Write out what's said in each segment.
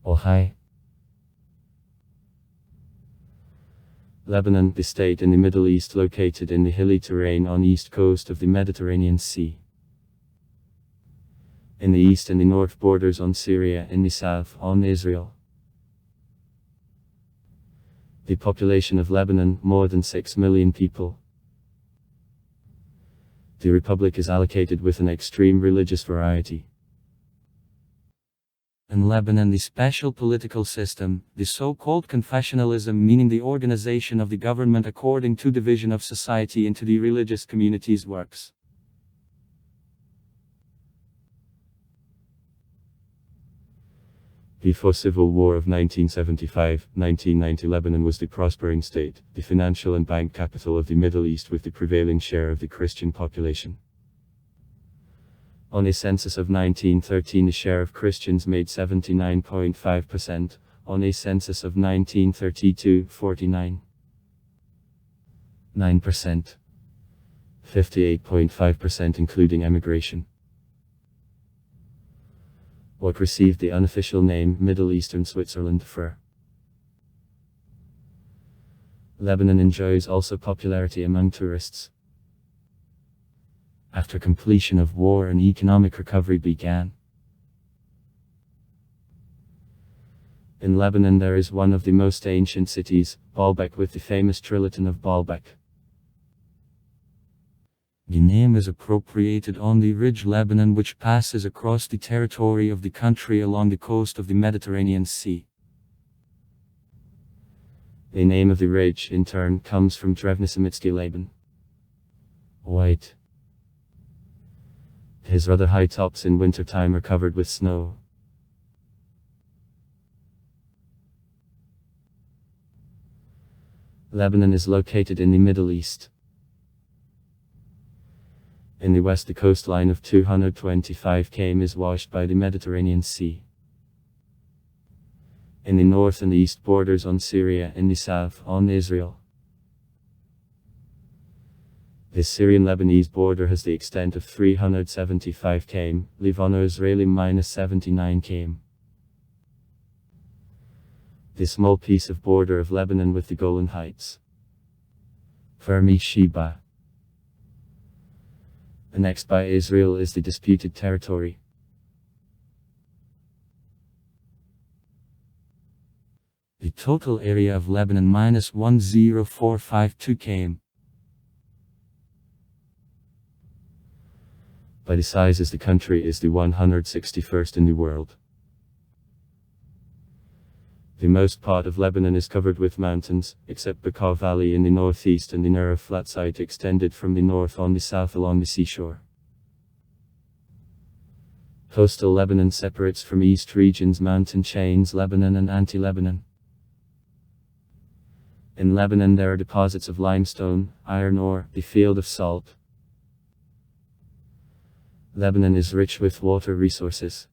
Ohio. Lebanon, the state in the Middle East located in the hilly terrain on the east coast of the Mediterranean Sea. In the east and the north borders on Syria, in the south on Israel. The population of Lebanon, more than 6 million people. The republic is allocated with an extreme religious variety. In Lebanon, the special political system, the so-called confessionalism, meaning the organization of the government according to division of society into the religious communities, works. Before Civil War of 1975-1990, Lebanon was the prospering state, the financial and bank capital of the Middle East, with the prevailing share of the Christian population. On a census of 1913, the share of Christians made 79.5%, on a census of 1932, 49.9%. 58.5% including emigration. What received the unofficial name Middle Eastern Switzerland for. Lebanon enjoys also popularity among tourists. After completion of war, an economic recovery began. In Lebanon there is one of the most ancient cities, Baalbek, with the famous trilithon of Baalbek. The name is appropriated on the ridge Lebanon, which passes across the territory of the country along the coast of the Mediterranean Sea. The name of the ridge, in turn, comes from Drevnisemitsky Laban. White. His rather high tops in wintertime are covered with snow. Lebanon is located in the Middle East. In the west, the coastline of 225 km is washed by the Mediterranean Sea. In the north and the east borders on Syria, in the south on Israel. The Syrian-Lebanese border has the extent of 375 km, Livano-Israeli -79 km. The small piece of border of Lebanon with the Golan Heights. Fermi Sheba. Annexed by Israel is the disputed territory. The total area of Lebanon -10452 km. By the sizes, the country is the 161st in the world. The most part of Lebanon is covered with mountains, except Bekaa Valley in the northeast and the Nura flat site extended from the north on the south along the seashore. Coastal Lebanon separates from east regions mountain chains Lebanon and Anti-Lebanon. In Lebanon there are deposits of limestone, iron ore, the field of salt. Lebanon is rich with water resources.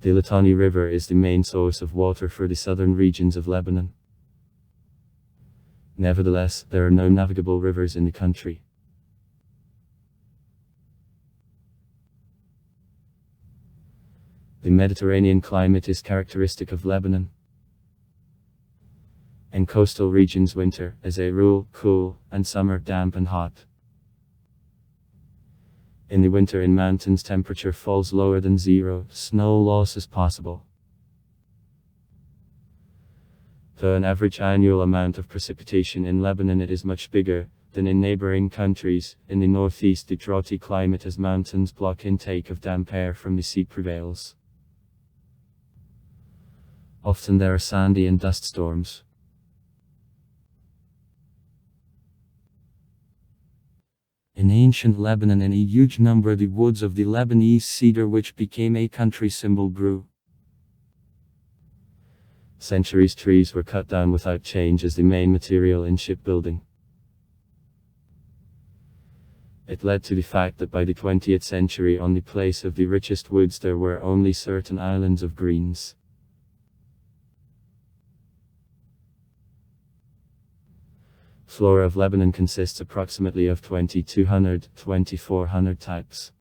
The Litani River is the main source of water for the southern regions of Lebanon. Nevertheless, there are no navigable rivers in the country. The Mediterranean climate is characteristic of Lebanon. In coastal regions, winter, as a rule, cool, and summer damp and hot. In the winter in mountains temperature falls lower than zero, snow loss is possible. Though an average annual amount of precipitation in Lebanon it is much bigger than in neighboring countries. In the northeast the droughty climate as mountains block intake of damp air from the sea prevails. Often there are sandy and dust storms. In ancient Lebanon, in a huge number, the woods of the Lebanese cedar, which became a country symbol, grew. Centuries trees were cut down without change as the main material in shipbuilding. It led to the fact that by the 20th century, on the place of the richest woods there were only certain islands of greens. Flora of Lebanon consists approximately of 2,200-2,400 types.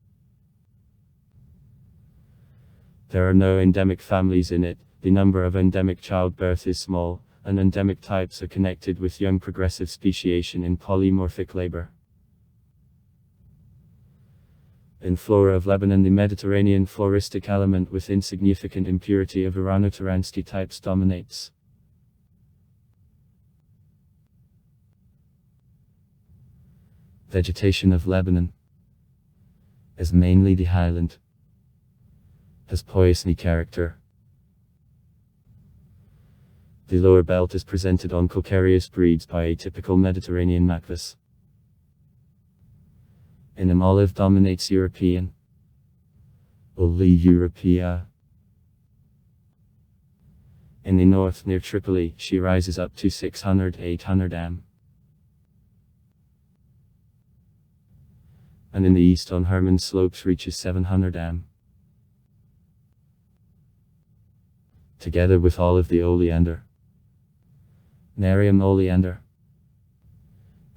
There are no endemic families in it, the number of endemic childbirth is small, and endemic types are connected with young progressive speciation in polymorphic labor. In flora of Lebanon, the Mediterranean floristic element with insignificant impurity of Uranoturansky types dominates. Vegetation of Lebanon is mainly the highland. Has poisony character. The lower belt is presented on calcareous breeds by a typical Mediterranean macvus. In them olive dominates European. Oli Europea. In the north near Tripoli, she rises up to 600-800 m. And in the east on Hermon slopes reaches 700 m. Together with olive the oleander. Nerium oleander.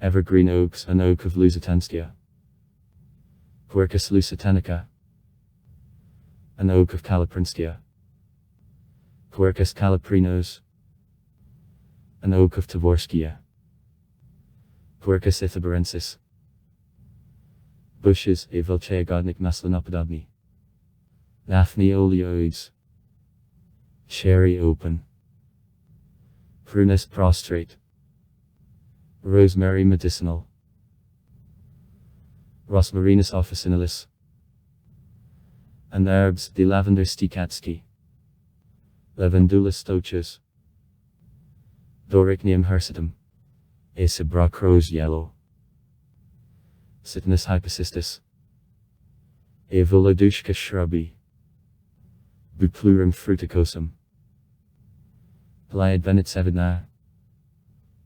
Evergreen oaks, an oak of Lusitanskia. Quercus lusitanica. An oak of Calaprinskia. Quercus calaprinos. An oak of Tavorskia. Quercus ithabarensis. Bushes, a Volchaegodnik maslinopodobny. Daphne oleoides. Cherry open. Prunus prostrate. Rosemary medicinal. Rosmarinus officinalis. And herbs, the lavender stikatski. Lavandula stochas. Doricnium hirsutum. Acebrock rose yellow. Citinus hypocystis. Avolodushka shrubby. Buplurum fruticosum. Plied venitsevina.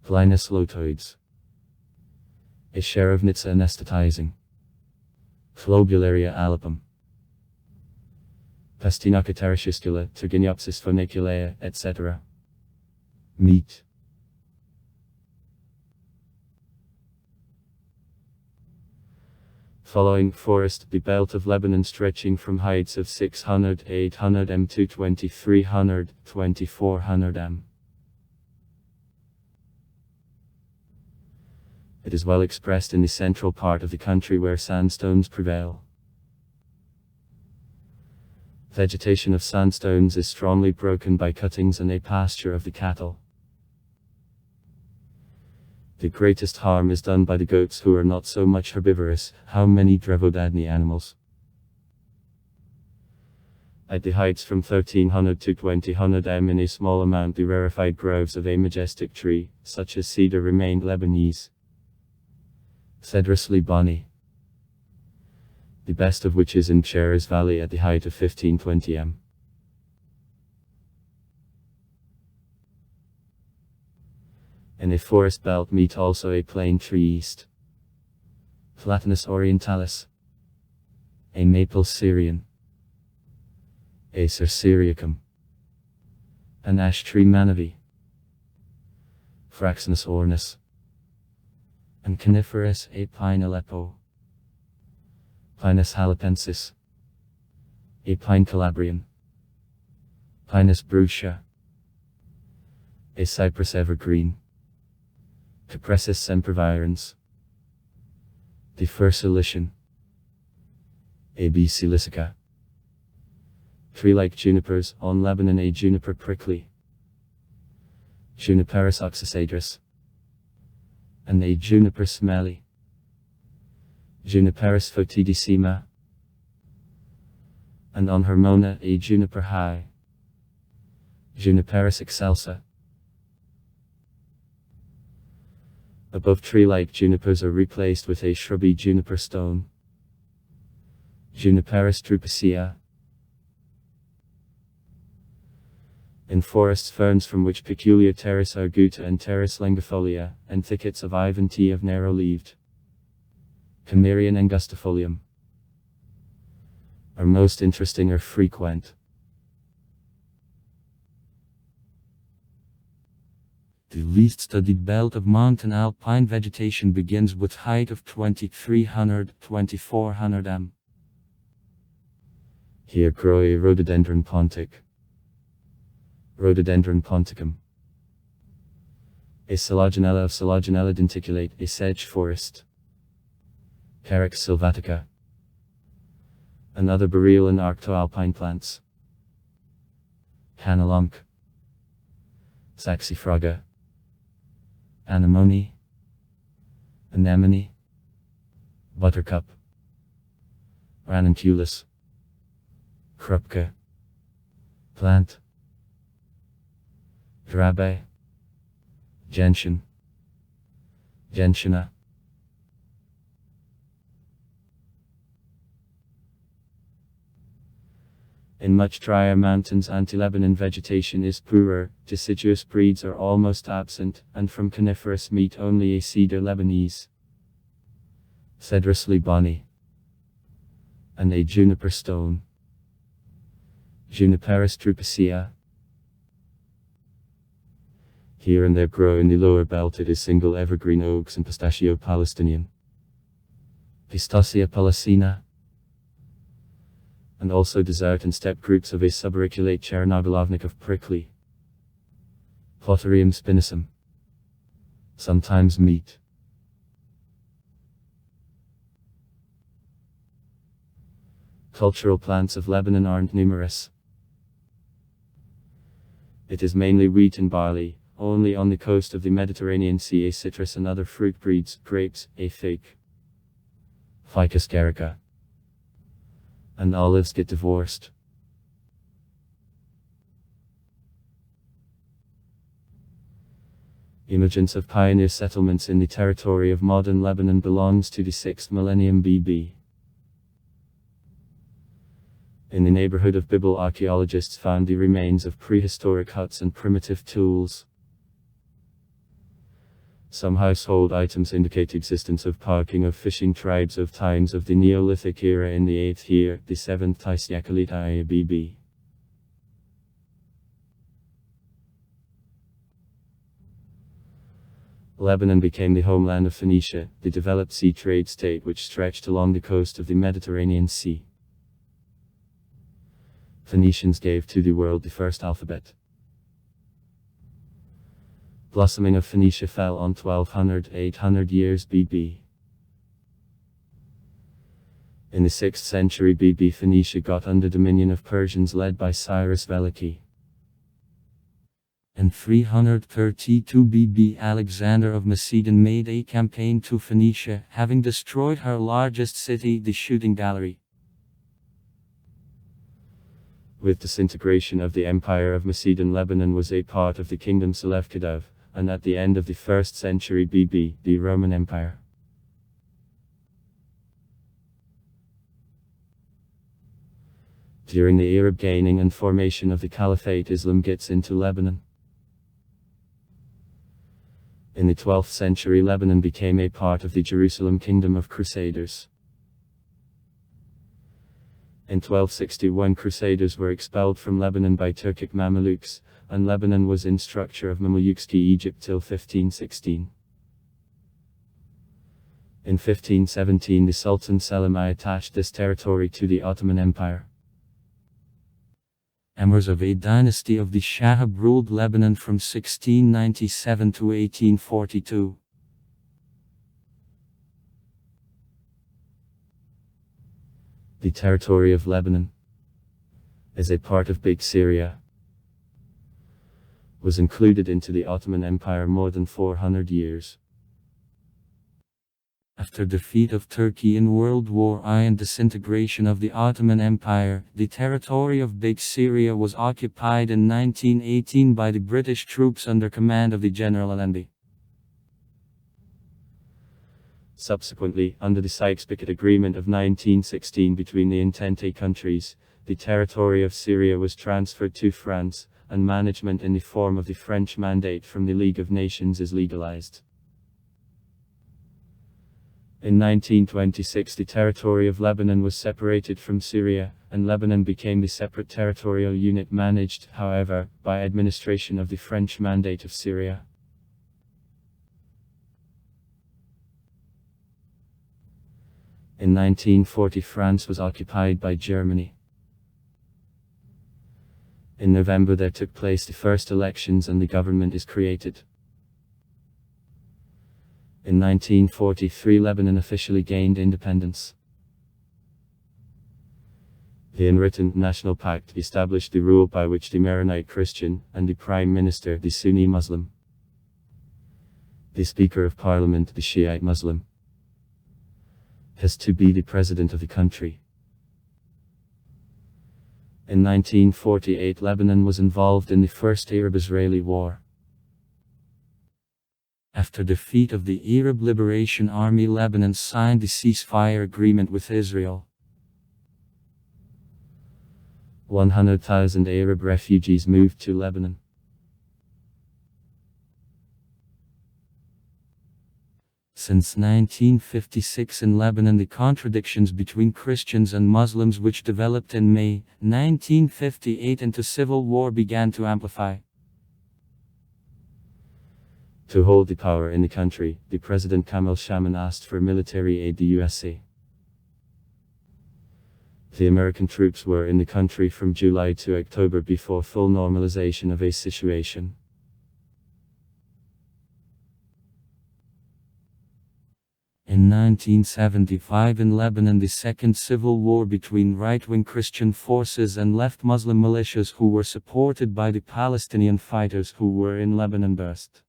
Plinus lotoides. A Sharovnitsa anesthetizing. Flobularia alipum. Pastinaca terraschiscula, Turginiopsis phoeniculea, etc. Meat. Following forest, the belt of Lebanon stretching from heights of 600-800 m to 2300-2400 m. It is well expressed in the central part of the country where sandstones prevail. Vegetation of sandstones is strongly broken by cuttings and a pasture of the cattle. The greatest harm is done by the goats, who are not so much herbivorous. How many Drevodadny animals? At the heights from 1300 to 2000 m in a small amount the rarefied groves of a majestic tree, such as cedar, remained Lebanese. Cedrus libani. The best of which is in Cheres Valley at the height of 1520 m. In a forest belt meet also a plane tree east. Platanus orientalis. A maple Syrian. Acer syriacum. An ash tree manavi. Fraxinus ornus. And coniferous a pine Aleppo. Pinus halepensis. A pine Calabrian. Pinus brucia. A cypress evergreen. Capressus sempervirens. The Fursilician. A B. silicica. Tree-like junipers, on Lebanon a juniper prickly. Juniperus oxycedrus. And a juniper smelly. Juniperus fotidissima. And on Hermona a juniper high. Juniperus excelsa. Above tree-like junipers are replaced with a shrubby juniper stone. Juniperus drupacea. In forests ferns from which peculiar Pteris arguta and Pteris longifolia, and thickets of Ivan tea of narrow-leaved. Camerian angustifolium. Are most interesting or frequent. The least studied belt of mountain alpine vegetation begins with height of 2300-2400 m. Here grow a rhododendron pontic. Rhododendron ponticum. A Selaginella of Selaginella denticulate, a sedge forest. Carex sylvatica. Another boreal and arctoalpine plants. Hanalonc. Saxifraga. Anemone. Anemone. Buttercup. Ranunculus. Krupka. Plant. Drabe. Gentian. Gentiana. In much drier mountains, anti-Lebanon vegetation is poorer, deciduous breeds are almost absent, and from coniferous meet only a cedar Lebanese, Cedrus libani, and a juniper stone, Juniperus drupacea. Here and there grow in the lower belted is single evergreen oaks and pistachio palestinian, Pistacia palacina, and also desert and steppe groups of a subauriculate Chernobylovnik of prickly, Poterium spinosum, sometimes meat. Cultural plants of Lebanon aren't numerous. It is mainly wheat and barley, only on the coast of the Mediterranean Sea a citrus and other fruit breeds, grapes, a fig, Ficus carica, and olives get divorced. Emergence of pioneer settlements in the territory of modern Lebanon belongs to the 6th millennium BB. In the neighborhood of Bible, archaeologists found the remains of prehistoric huts and primitive tools. Some household items indicate existence of parking of fishing tribes of times of the Neolithic era in the 8th year, the 7th Tysiakalita BB. Lebanon became the homeland of Phoenicia, the developed sea trade state which stretched along the coast of the Mediterranean Sea. Phoenicians gave to the world the first alphabet. Blossoming of Phoenicia fell on 1200–800 years BB. In the 6th century BB, Phoenicia got under dominion of Persians led by Cyrus Veliki. In 332 BB, Alexander of Macedon made a campaign to Phoenicia, having destroyed her largest city, the Shooting Gallery. With disintegration of the Empire of Macedon, Lebanon was a part of the kingdom Selevkidov, and at the end of the 1st century BB, the Roman Empire. During the Arab gaining and formation of the Caliphate, Islam gets into Lebanon. In the 12th century, Lebanon became a part of the Jerusalem Kingdom of Crusaders. In 1261, Crusaders were expelled from Lebanon by Turkic Mamelukes, and Lebanon was in structure of Mameluksky Egypt till 1516. In 1517, the Sultan Selim I attached this territory to the Ottoman Empire. Emirs of a dynasty of the Shahab ruled Lebanon from 1697 to 1842. The territory of Lebanon, as a part of Big Syria, was included into the Ottoman Empire more than 400 years. After defeat of Turkey in World War I and disintegration of the Ottoman Empire, the territory of Big Syria was occupied in 1918 by the British troops under command of the General Allenby. Subsequently, under the Sykes-Picot Agreement of 1916 between the Entente countries, the territory of Syria was transferred to France, and management in the form of the French Mandate from the League of Nations is legalized. In 1926, the territory of Lebanon was separated from Syria, and Lebanon became the separate territorial unit managed, however, by administration of the French Mandate of Syria. In 1940, France was occupied by Germany. In November there took place the first elections and the government is created. In 1943 Lebanon officially gained independence. The unwritten National Pact established the rule by which the Maronite Christian, and the Prime Minister the Sunni Muslim, the Speaker of Parliament the Shiite Muslim, has to be the President of the country. In 1948 Lebanon was involved in the First Arab-Israeli War. After defeat of the Arab Liberation Army, Lebanon signed the ceasefire agreement with Israel. 100,000 Arab refugees moved to Lebanon. Since 1956 in Lebanon, the contradictions between Christians and Muslims, which developed in May 1958 into civil war, began to amplify. To hold the power in the country, the President Kamal Shaman asked for military aid the USA. The American troops were in the country from July to October before full normalization of a situation. In 1975 in Lebanon, the second civil war between right-wing Christian forces and left Muslim militias who were supported by the Palestinian fighters who were in Lebanon burst.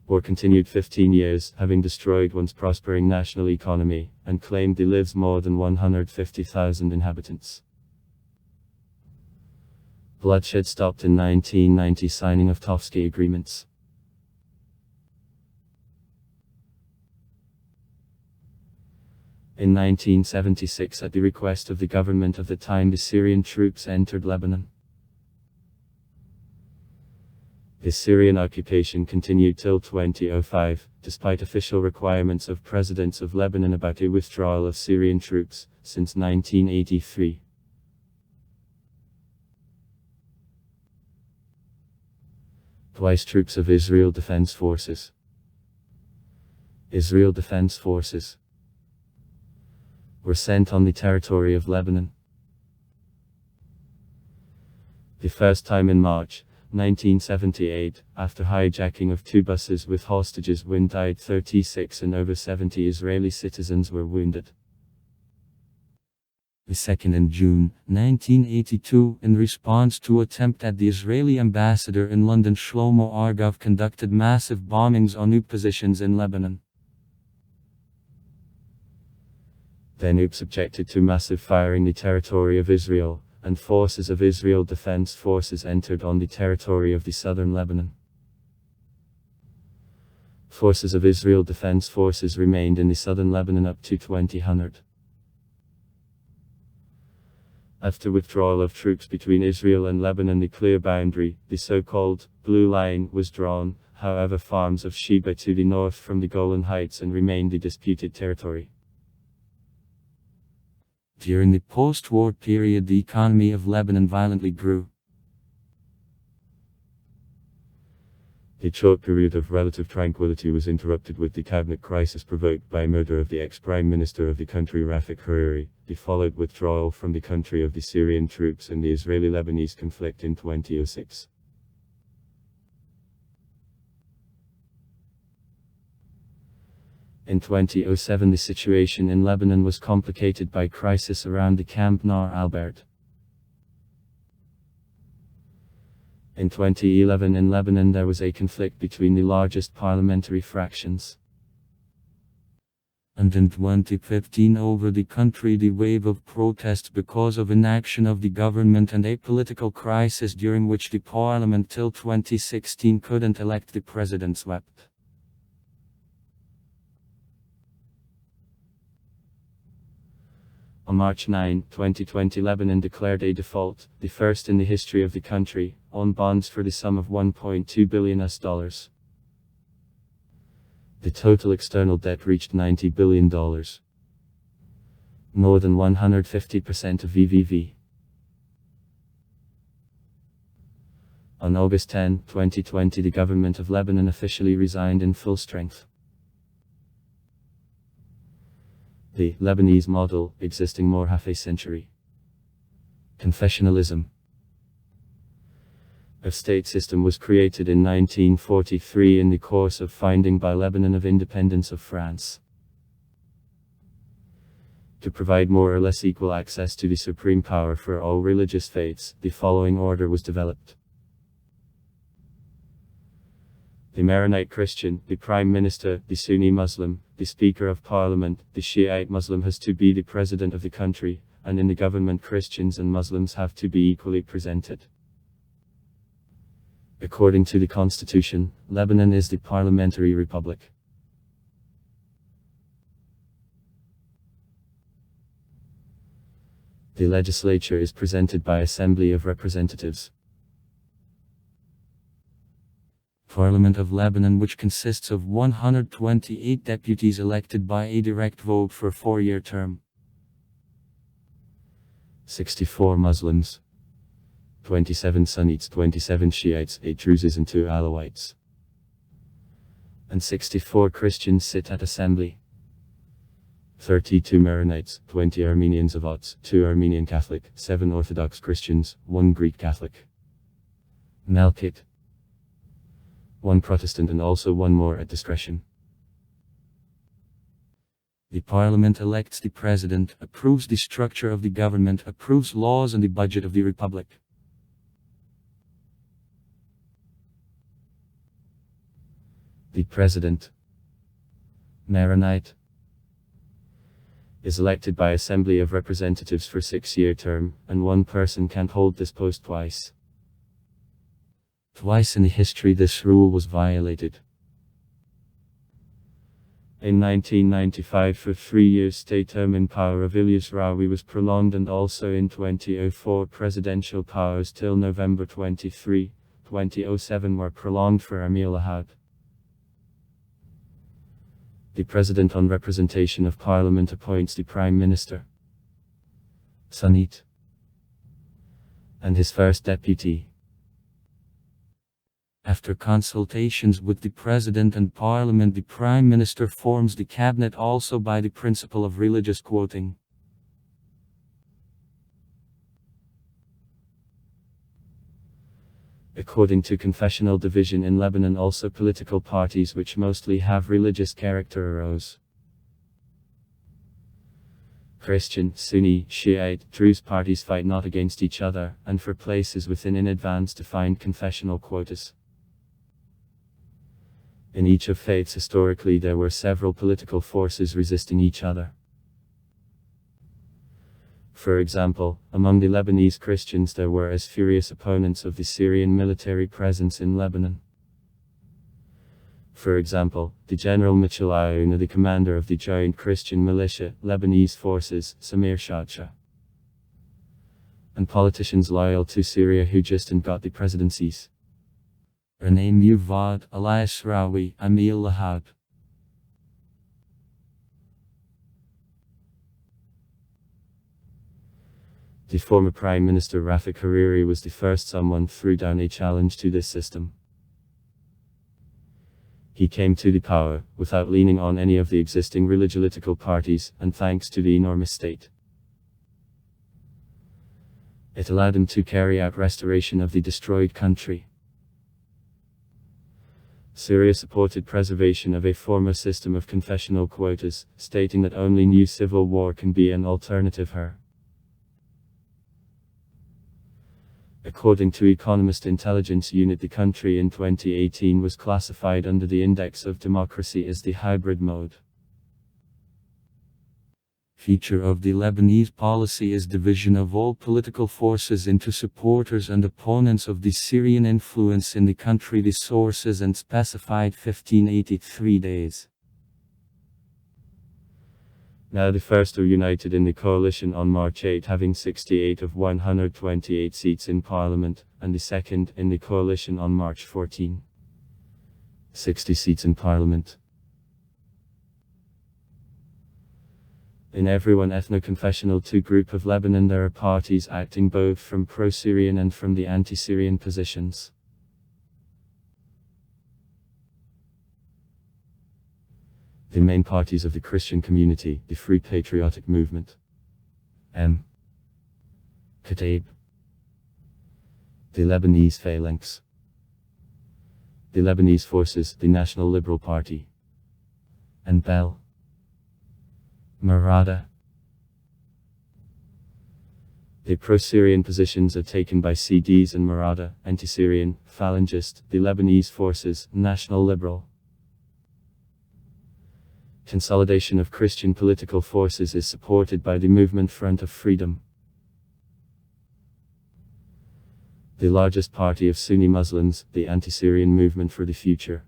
War continued 15 years, having destroyed once prospering national economy, and claimed there lives more than 150,000 inhabitants. Bloodshed stopped in 1990 signing of Tofsky agreements. In 1976 at the request of the government of the time the Syrian troops entered Lebanon. The Syrian occupation continued till 2005, despite official requirements of presidents of Lebanon about a withdrawal of Syrian troops, since 1983. Twice troops of Israel Defense Forces. Israel Defense Forces were sent on the territory of Lebanon. The first time in March 1978, after hijacking of two buses with hostages, when died 36 and over 70 Israeli citizens were wounded. The second in June 1982, in response to attempt at the Israeli ambassador in London, Shlomo Argov conducted massive bombings on UP positions in Lebanon. Then UP subjected to massive firing the territory of Israel, and forces of Israel Defense Forces entered on the territory of the southern Lebanon. Forces of Israel Defense Forces remained in the southern Lebanon up to 2000. After withdrawal of troops between Israel and Lebanon, the clear boundary, the so-called blue line, was drawn, however farms of Sheba to the north from the Golan Heights and remained the disputed territory. During the post-war period, the economy of Lebanon violently grew. A short period of relative tranquility was interrupted with the cabinet crisis provoked by murder of the ex-prime minister of the country Rafik Hariri, the followed withdrawal from the country of the Syrian troops, and the Israeli-Lebanese conflict in 2006. In 2007 the situation in Lebanon was complicated by crisis around the Camp Nar Albert. In 2011 in Lebanon there was a conflict between the largest parliamentary fractions. And in 2015 over the country the wave of protests because of inaction of the government and a political crisis during which the parliament till 2016 couldn't elect the president swept. On March 9, 2020 Lebanon declared a default, the first in the history of the country, on bonds for the sum of $1.2 billion. The total external debt reached $90 billion. More than 150% of VVV. On August 10, 2020 the government of Lebanon officially resigned in full strength. The Lebanese model, existing more half a century. Confessionalism. A state system was created in 1943 in the course of founding by Lebanon of independence of France. To provide more or less equal access to the supreme power for all religious faiths, the following order was developed. The Maronite Christian, the Prime Minister, the Sunni Muslim, the Speaker of Parliament, the Shiite Muslim has to be the President of the country, and in the government Christians and Muslims have to be equally presented. According to the Constitution, Lebanon is the parliamentary republic. The legislature is presented by Assembly of Representatives. Parliament of Lebanon, which consists of 128 deputies elected by a direct vote for a 4-year term. 64 Muslims. 27 Sunnites, 27 Shiites, 8 Druzes and 2 Alawites. And 64 Christians sit at Assembly. 32 Maronites, 20 Armenian Zavots, 2 Armenian Catholic, 7 Orthodox Christians, 1 Greek Catholic. Melkite. 1 Protestant and also 1 more at discretion. The Parliament elects the President, approves the structure of the government, approves laws and the budget of the Republic. The President, Maronite, is elected by Assembly of Representatives for a 6-year term, and 1 person can't hold this post twice. Twice in the history this rule was violated. In 1995 for 3 years state term in power of Ilyas Rawi was prolonged, and also in 2004 presidential powers till November 23, 2007 were prolonged for Amir Lahad. The President on representation of Parliament appoints the Prime Minister, Sunnite, and his first deputy. After consultations with the President and Parliament, the Prime Minister forms the cabinet also by the principle of religious quoting. According to confessional division in Lebanon, also political parties which mostly have religious character arose. Christian, Sunni, Shiite, Druze parties fight not against each other, and for places within in advance defined confessional quotas. In each of faiths historically there were several political forces resisting each other. For example, among the Lebanese Christians there were as furious opponents of the Syrian military presence in Lebanon. For example, the General Michel Aoun, the commander of the Joint Christian Militia, Lebanese forces, Samir Shadcha. And politicians loyal to Syria who just got the presidencies. René Muvod, Elias Rawi, Amir Lahad. The former Prime Minister Rafik Hariri was the first someone threw down a challenge to this system. He came to the power, without leaning on any of the existing religious parties, and thanks to the enormous state. It allowed him to carry out restoration of the destroyed country. Syria supported preservation of a former system of confessional quotas, stating that only new civil war can be an alternative here. According to Economist Intelligence Unit, the country in 2018 was classified under the Index of Democracy as the hybrid mode. Feature of the Lebanese policy is division of all political forces into supporters and opponents of the Syrian influence in the country. The sources and specified 1583 days. Now the first are united in the coalition on March 8, having 68 of 128 seats in Parliament, and the second in the coalition on March 14. 60 seats in Parliament. In every one ethno-confessional group of Lebanon there are parties acting both from pro-Syrian and from the anti-Syrian positions. The main parties of the Christian community, the Free Patriotic Movement, M. Kataib. The Lebanese phalanx. The Lebanese forces, the National Liberal Party. And Bel. Marada. The pro-Syrian positions are taken by CDs and Marada, anti-Syrian, phalangist, the Lebanese forces, National Liberal. Consolidation of Christian political forces is supported by the Movement Front of Freedom. The largest party of Sunni Muslims, the Anti-Syrian Movement for the Future.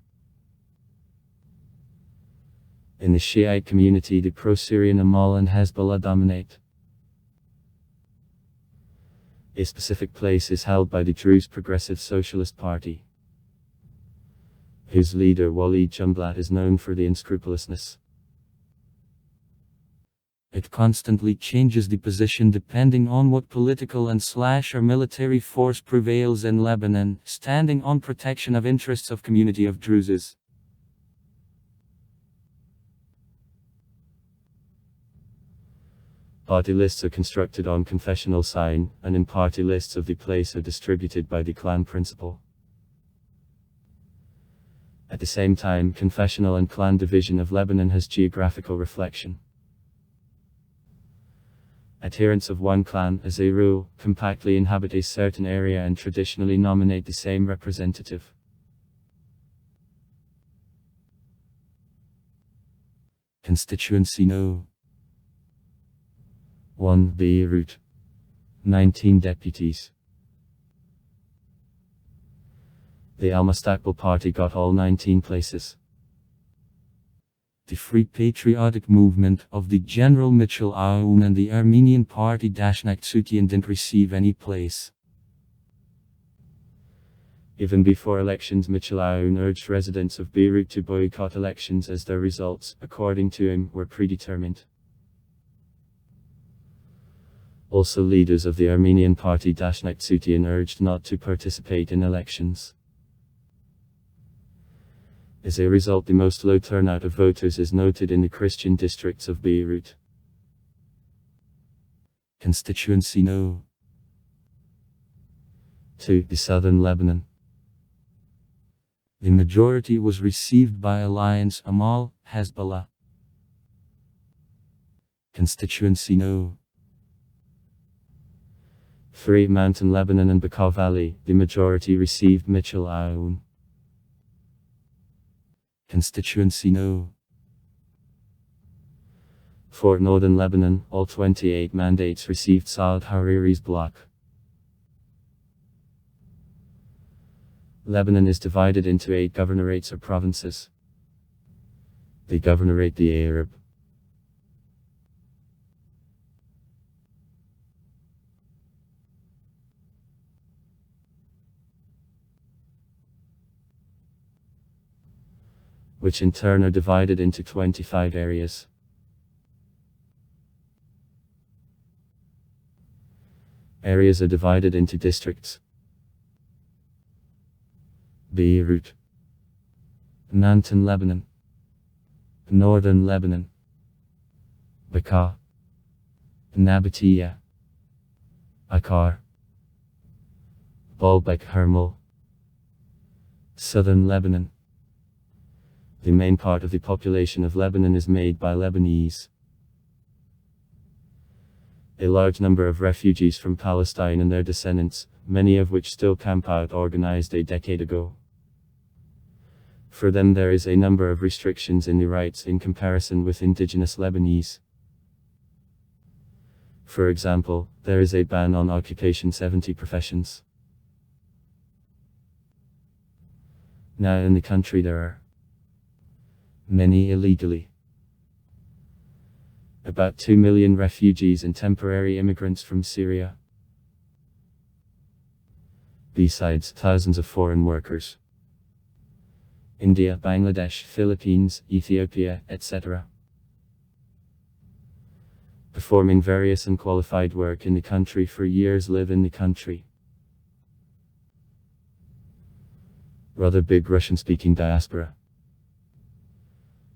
In the Shiite community, the pro-Syrian Amal and Hezbollah dominate. A specific place is held by the Druze Progressive Socialist Party, whose leader Walid Jumblat is known for the unscrupulousness. It constantly changes the position depending on what political and/or military force prevails in Lebanon, standing on protection of interests of community of Druzes. Party lists are constructed on confessional sign, and in party lists of the place are distributed by the clan principle. At the same time, confessional and clan division of Lebanon has geographical reflection. Adherents of one clan, as a rule, compactly inhabit a certain area and traditionally nominate the same representative. Constituency No. 1 Beirut. 19 deputies. The Al-Mustaqbal Party got all 19 places. The Free Patriotic Movement of the General Mitchell Aoun and the Armenian Party Dashnaktsutian didn't receive any place. Even before elections, Mitchell Aoun urged residents of Beirut to boycott elections as their results, according to him, were predetermined. Also, leaders of the Armenian Party Dashnaktsutian urged not to participate in elections. As a result, the most low turnout of voters is noted in the Christian districts of Beirut. Constituency No. 2 The Southern Lebanon. The majority was received by Alliance Amal, Hezbollah. Constituency No. 3 Mountain Lebanon and Bekaa Valley, the majority received Mitchell Aoun. Constituency No. 4 Northern Lebanon, all 28 mandates received Saad Hariri's bloc. Lebanon is divided into 8 governorates or provinces. The Governorate the Arab, which in turn are divided into 25 areas. Areas are divided into districts. Beirut, Mountain Lebanon, Northern Lebanon, Bekaa, Nabatea, Akkar, Baalbek Hermel, Southern Lebanon. The main part of the population of Lebanon is made by Lebanese. A large number of refugees from Palestine and their descendants, many of which still camp out, organized a decade ago. For them there is a number of restrictions in the rights in comparison with indigenous Lebanese. For example, there is a ban on occupation 70 professions. Now in the country there are many illegally. About 2 million refugees and temporary immigrants from Syria. Besides, thousands of foreign workers. India, Bangladesh, Philippines, Ethiopia, etc. Performing various unqualified work in the country for years live in the country. Rather big Russian-speaking diaspora,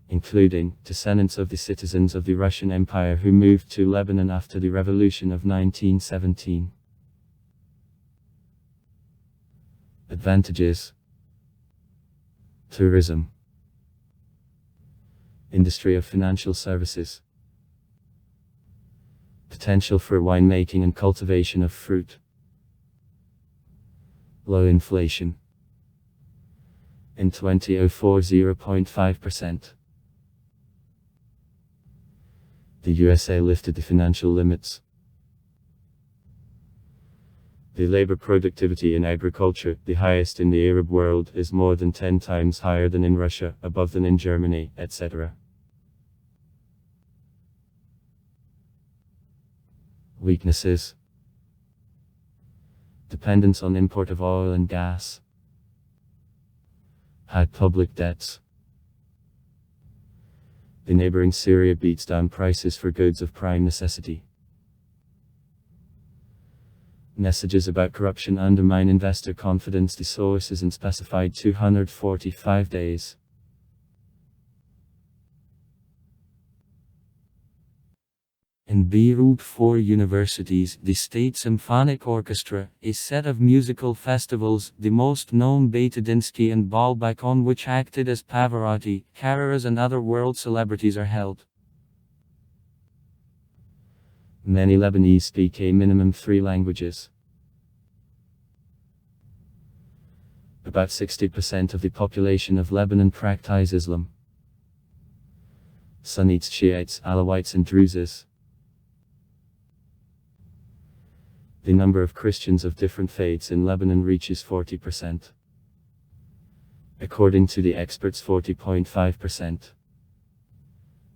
including descendants of the citizens of the Russian Empire who moved to Lebanon after the revolution of 1917. Advantages: tourism, industry of financial services, potential for winemaking and cultivation of fruit, low inflation. In 2004, 0.5%. The USA lifted the financial limits. The labor productivity in agriculture, the highest in the Arab world, is more than 10 times higher than in Russia, above than in Germany, etc. Weaknesses: dependence on import of oil and gas, high public debts. The neighboring Syria beats down prices for goods of prime necessity. Messages about corruption undermine investor confidence. The source isn't specified. 245 days. In Beirut, 4 universities, the State Symphonic Orchestra, a set of musical festivals, the most known Betadinsky and Baalbek, on which acted as Pavarotti, Carreras and other world celebrities, are held. Many Lebanese speak a minimum 3 languages. About 60% of the population of Lebanon practice Islam. Sunnites, Shiites, Alawites and Druzes. The number of Christians of different faiths in Lebanon reaches 40%. According to the experts, 40.5%.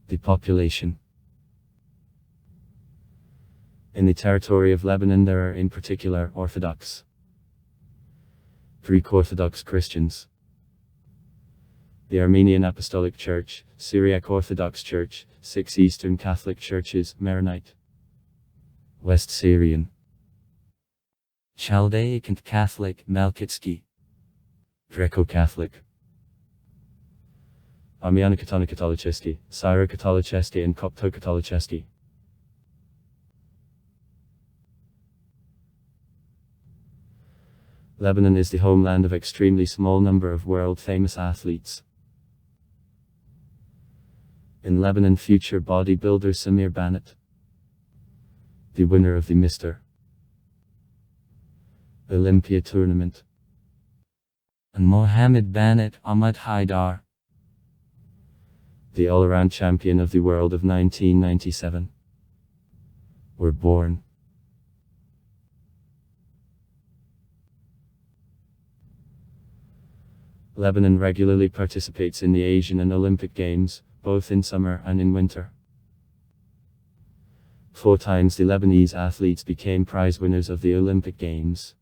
The population. In the territory of Lebanon there are in particular Orthodox, Greek Orthodox Christians, the Armenian Apostolic Church, Syriac Orthodox Church, 6 Eastern Catholic Churches, Maronite, West Syrian, Chaldaic and Catholic, Melkitsky, Greco-Catholic, Armeniano-Catholiceschi, Syro-Catholiceschi and Copto-Catholiceschi. Lebanon is the homeland of extremely small number of world-famous athletes. In Lebanon, future bodybuilder Samir Banat, the winner of the Mr. Olympia tournament, and Mohammed Banat Ahmad Haidar, the all-around champion of the world of 1997, were born. Lebanon regularly participates in the Asian and Olympic Games, both in summer and in winter. 4 times the Lebanese athletes became prize winners of the Olympic Games.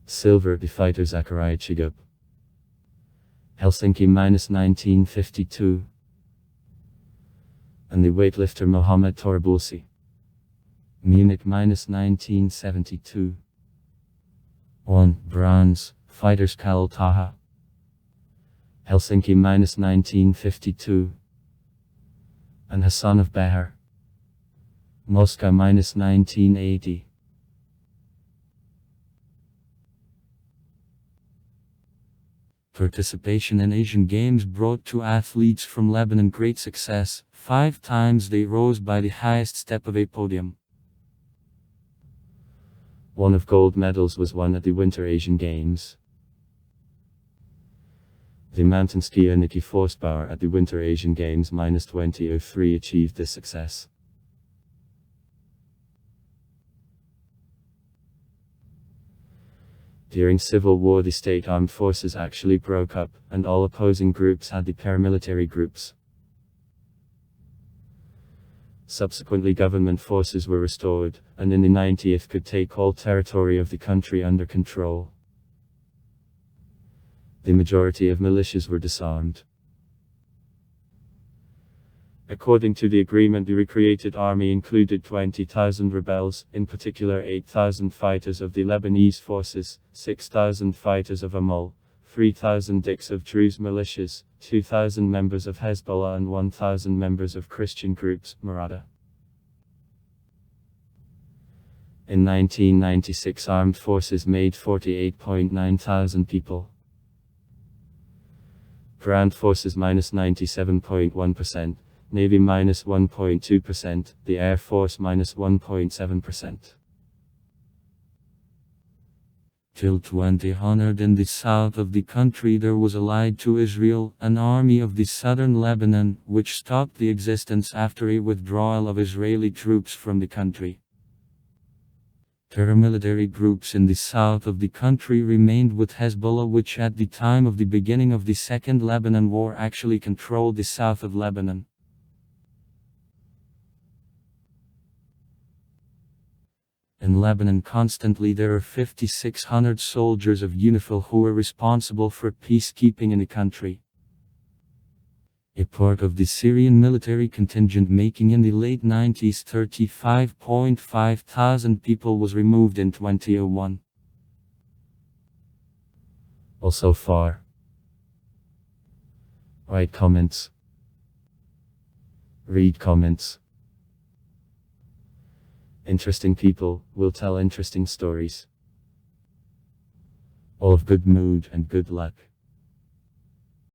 Silver, the fighter Zakaria Chigup, Helsinki -1952, and the weightlifter Mohamed Torabulsi, Munich -1972. 1 bronze, fighters Khalil Taha, Helsinki -1952, and Hassan of Behar, Moscow -1980. Participation in Asian Games brought 2 athletes from Lebanon great success. 5 times they rose by the highest step of a podium. 1 of gold medals was won at the Winter Asian Games. The mountain skier Niki Forstbauer at the Winter Asian Games -2003 achieved this success. During Civil War, the state armed forces actually broke up, and all opposing groups had the paramilitary groups. Subsequently, government forces were restored, and in the 90th could take all territory of the country under control. The majority of militias were disarmed. According to the agreement, the recreated army included 20,000 rebels, in particular 8,000 fighters of the Lebanese forces, 6,000 fighters of Amol, 3,000 Diks of Druze militias, 2,000 members of Hezbollah and 1,000 members of Christian groups, Marada. In 1996 armed forces made 48.9 thousand people. Ground forces minus 97.1%, Navy minus 1.2%, the Air Force minus 1.7%. Till 2000 in the south of the country there was allied to Israel, an army of the southern Lebanon, which stopped the existence after a withdrawal of Israeli troops from the country. Paramilitary groups in the south of the country remained with Hezbollah, which at the time of the beginning of the Second Lebanon War actually controlled the south of Lebanon. In Lebanon constantly there are 5,600 soldiers of UNIFIL who are responsible for peacekeeping in the country. A part of the Syrian military contingent, making in the late 90s 35.5 thousand people, was removed in 2001. Also far. Write comments. Read comments. Interesting people will tell interesting stories. All of good mood and good luck.